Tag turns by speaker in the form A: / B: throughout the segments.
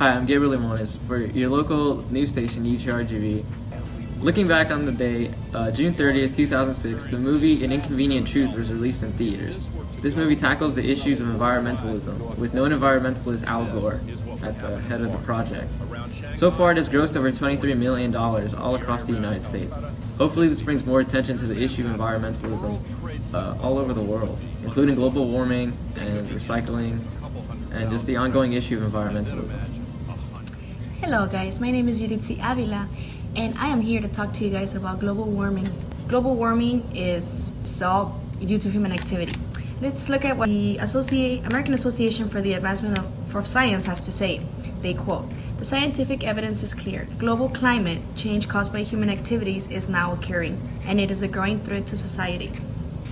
A: Hi, I'm Gabriel Limones for your local news station, UTRGV. Looking back on the day, June 30th, 2006, the movie An Inconvenient Truth was released in theaters. This movie tackles the issues of environmentalism, with known environmentalist Al Gore at the head of the project. So far, it has grossed over $23 million all across the United States. Hopefully this brings more attention to the issue of environmentalism all over the world, including global warming and recycling, and just the ongoing issue of environmentalism.
B: Hello guys, my name is Yuritsi Avila and I am here to talk to you guys about global warming. Global warming is all due to human activity. Let's look at what the American Association for the Advancement of Science has to say. They quote, "The scientific evidence is clear. Global climate change caused by human activities is now occurring, and it is a growing threat to society."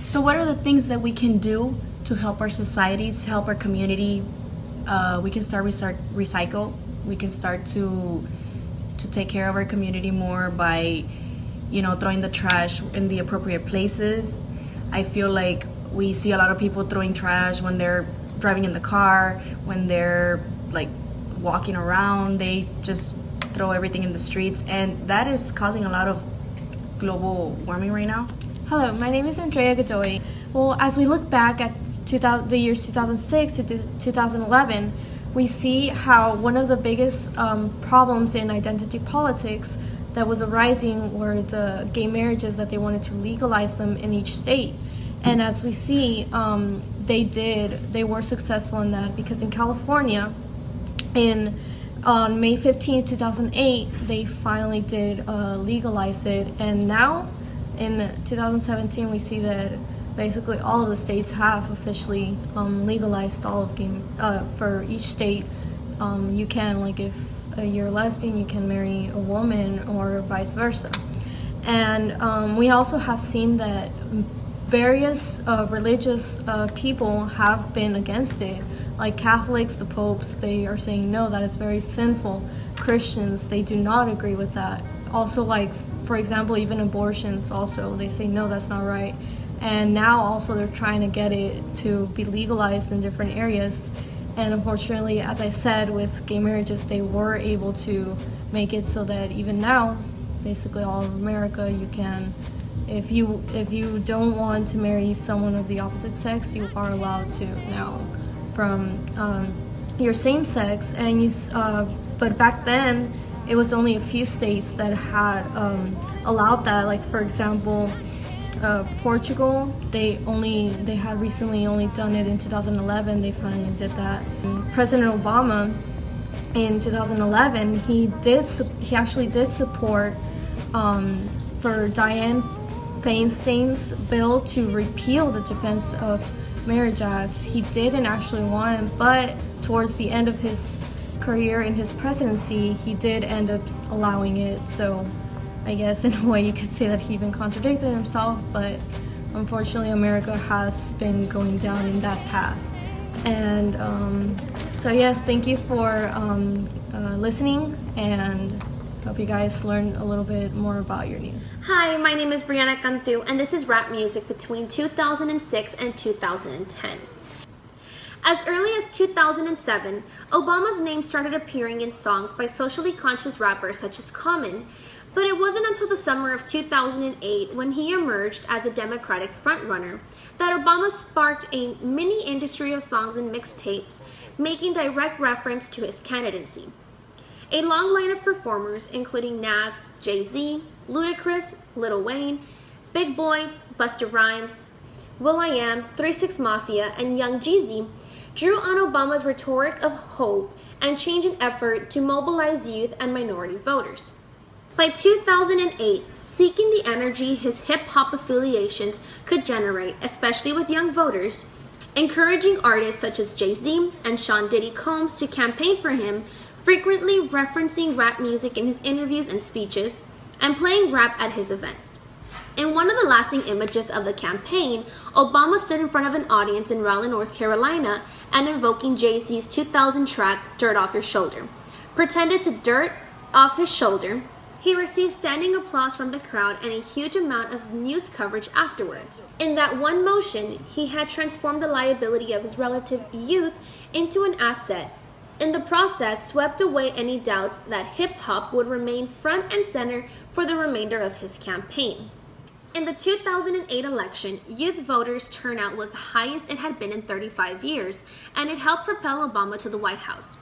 B: So what are the things that we can do to help our society, to help our community? We can start recycle. We can start to take care of our community more by, throwing the trash in the appropriate places. I feel like we see a lot of people throwing trash when they're driving in the car, when they're like walking around, they just throw everything in the streets, and that is causing a lot of global warming right now.
C: Hello, my name is Andrea Godoy. Well, as we look back at the years 2006 to 2011, we see how one of the biggest problems in identity politics that was arising were the gay marriages, that they wanted to legalize them in each state. And as we see, they were successful in that, because in California, on May 15, 2008, they finally did legalize it. And now, in 2017, we see that basically all of the states have officially legalized all of game. For each state, you can, like if you're a lesbian, you can marry a woman or vice versa. And we also have seen that various religious people have been against it. Like Catholics, the popes, they are saying no, that is very sinful. Christians, they do not agree with that. Also, like, for example, even abortions, also, they say no, that's not right. And now also they're trying to get it to be legalized in different areas. And unfortunately, as I said, with gay marriages, they were able to make it so that even now, basically all of America, you can, if you don't want to marry someone of the opposite sex, you are allowed to now from your same sex. And but back then, it was only a few states that had allowed that. Like, for example, Portugal, they had recently only done it in 2011. They finally did that. And President Obama in 2011, he actually did support for Dianne Feinstein's bill to repeal the Defense of Marriage Act. He didn't actually want it, but towards the end of his career in his presidency, he did end up allowing it. So I guess in a way you could say that he even contradicted himself, but unfortunately America has been going down in that path. And so yes, thank you for listening, and hope you guys learned a little bit more about your news.
D: Hi, my name is Brianna Cantu, and this is rap music between 2006 and 2010. As early as 2007, Obama's name started appearing in songs by socially conscious rappers such as Common, but it wasn't until the summer of 2008, when he emerged as a Democratic frontrunner, that Obama sparked a mini industry of songs and mixtapes, making direct reference to his candidacy. A long line of performers, including Nas, Jay-Z, Ludacris, Lil Wayne, Big Boi, Busta Rhymes, will.i.am, 3 6 Mafia, and Young Jeezy, drew on Obama's rhetoric of hope and change in effort to mobilize youth and minority voters. By 2008, seeking the energy his hip-hop affiliations could generate, especially with young voters, encouraging artists such as Jay-Z and Sean Diddy Combs to campaign for him, frequently referencing rap music in his interviews and speeches, and playing rap at his events. In one of the lasting images of the campaign, Obama stood in front of an audience in Raleigh, North Carolina, and invoking Jay-Z's 2000 track, Dirt Off Your Shoulder. Pretended to dirt off his shoulder, he received standing applause from the crowd and a huge amount of news coverage afterwards. In that one motion, he had transformed the liability of his relative youth into an asset, in the process swept away any doubts that hip-hop would remain front and center for the remainder of his campaign. In the 2008 election, youth voters' turnout was the highest it had been in 35 years, and it helped propel Obama to the White House.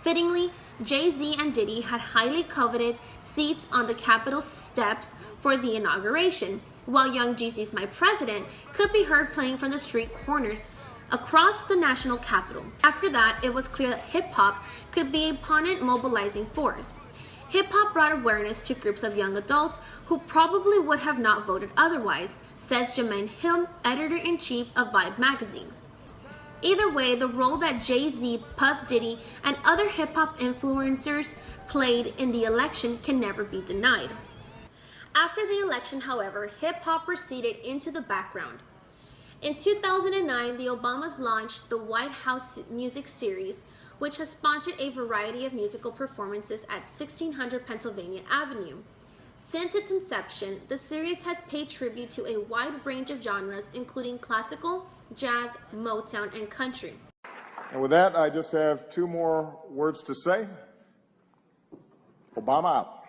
D: Fittingly, Jay-Z and Diddy had highly coveted seats on the Capitol steps for the inauguration, while young Jeezy's My President could be heard playing from the street corners across the national capital. After that, it was clear that hip-hop could be a potent mobilizing force. Hip-hop brought awareness to groups of young adults who probably would have not voted otherwise, says Jermaine Hill, editor-in-chief of Vibe magazine. Either way, the role that Jay-Z, Puff Diddy, and other hip-hop influencers played in the election can never be denied. After the election, however, hip-hop receded into the background. In 2009, the Obamas launched the White House Music Series, which has sponsored a variety of musical performances at 1600 Pennsylvania Avenue. Since its inception, the series has paid tribute to a wide range of genres, including classical, jazz, Motown, and country.
E: And with that, I just have two more words to say. Obama out.